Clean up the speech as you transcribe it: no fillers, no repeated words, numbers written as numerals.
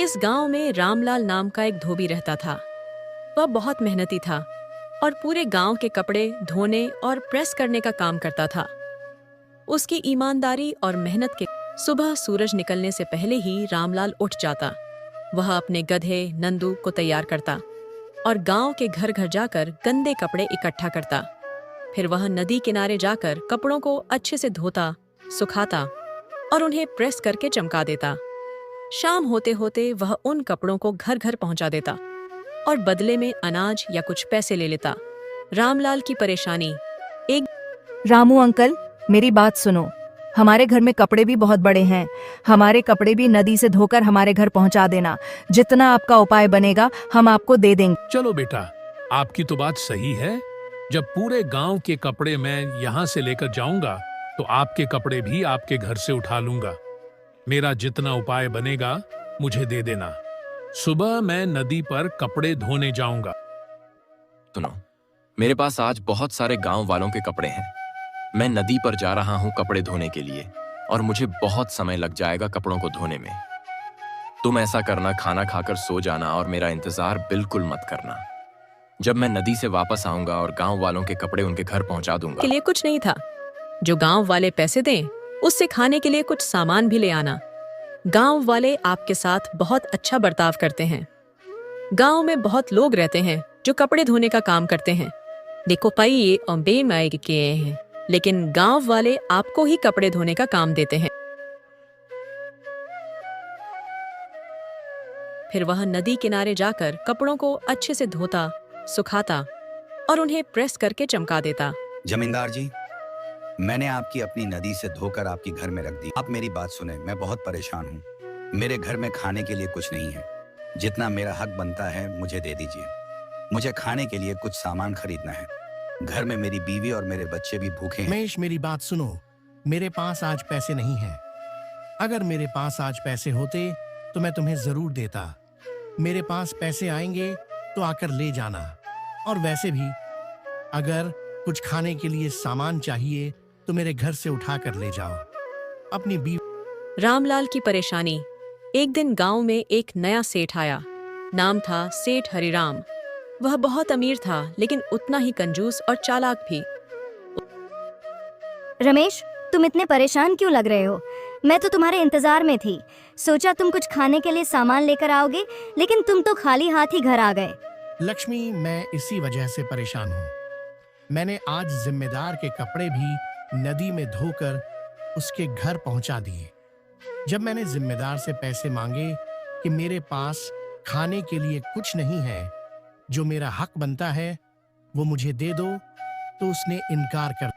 इस गांव में रामलाल नाम का एक धोबी रहता था। वह बहुत मेहनती था और पूरे गांव के कपड़े धोने और प्रेस करने का काम करता था। उसकी ईमानदारी और मेहनत के सुबह सूरज निकलने से पहले ही रामलाल उठ जाता। वह अपने गधे नंदू को तैयार करता और गांव के घर घर जाकर गंदे कपड़े इकट्ठा करता। फिर वह नदी किनारे जाकर कपड़ों को अच्छे से धोता, सुखाता और उन्हें प्रेस करके चमका देता। शाम होते होते वह उन कपड़ों को घर घर पहुंचा देता और बदले में अनाज या कुछ पैसे ले लेता। रामलाल की परेशानी। एक रामू अंकल, मेरी बात सुनो। हमारे घर में कपड़े भी बहुत बड़े हैं। हमारे कपड़े भी नदी से धोकर हमारे घर पहुंचा देना। जितना आपका उपाय बनेगा हम आपको दे देंगे। चलो बेटा, आपकी तो बात सही है। जब पूरे गांव के कपड़े मैं यहाँ से लेकर जाऊंगा तो आपके कपड़े भी आपके घर से उठा लूंगा। मेरा जितना उपाय बनेगा मुझे दे देना। सुबह मैं नदी पर कपड़े धोने जाऊंगा। सुनो, मेरे पास आज बहुत सारे गांव वालों के कपड़े हैं। मैं नदी पर जा रहा हूं कपड़े धोने के लिए और मुझे बहुत समय लग जाएगा कपड़ों को धोने में। तुम ऐसा करना, खाना खाकर सो जाना और मेरा इंतजार बिल्कुल मत करना। जब मैं नदी से वापस आऊंगा और गांव वालों के कपड़े उनके घर पहुंचा दूंगा। के लिए कुछ नहीं था। जो गांव वाले पैसे दें उससे खाने के लिए कुछ सामान भी ले आना। गांव वाले आपके साथ बहुत अच्छा बर्ताव करते हैं। गांव में बहुत लोग रहते हैं जो कपड़े धोने का काम करते हैं। देखो पाई ये अम्बे माए के हैं, लेकिन गांव वाले आपको ही कपड़े धोने का काम देते हैं। फिर वह नदी किनारे जाकर कपड़ों को अच्छे से धोता, सुखाता और उन्हें प्रेस करके चमका देता। जमींदार जी, मैंने आपकी अपनी नदी से धोकर आपके घर में रख दी। आप मेरी बात सुने, मैं बहुत परेशान हूँ। मेरे घर में खाने के लिए कुछ नहीं है। जितना मेरा हक बनता है मुझे दे दीजिए। मुझे खाने के लिए कुछ सामान खरीदना है। घर में मेरी बीवी और मेरे बच्चे भी भूखे हैं। रमेश, मेरी बात सुनो। मेरे पास आज पैसे नहीं हैं। अगर मेरे पास आज पैसे होते तो मैं तुम्हें जरूर देता। मेरे पास पैसे आएंगे तो आकर ले जाना। और वैसे भी अगर कुछ खाने के लिए सामान चाहिए तो मेरे घर से उठा कर ले जाओ। अपनी बीवी। रामलाल की परेशानी। एक दिन गांव में एक नया सेठ आया। नाम था सेठ हरिराम। वह बहुत अमीर था लेकिन उतना ही कंजूस और चालाक भी। रमेश, तुम इतने परेशान क्यों लग रहे हो? मैं तो तुम्हारे इंतजार में थी। सोचा तुम कुछ खाने के लिए सामान लेकर आओगे, लेकिन तुम तो खाली हाथ ही घर आ गए। लक्ष्मी, मैं इसी वजह से परेशान हूँ। मैंने आज जिम्मेदार के कपड़े भी नदी में धोकर उसके घर पहुंचा दिए। जब मैंने जिम्मेदार से पैसे मांगे कि मेरे पास खाने के लिए कुछ नहीं है, जो मेरा हक बनता है वो मुझे दे दो, तो उसने इनकार कर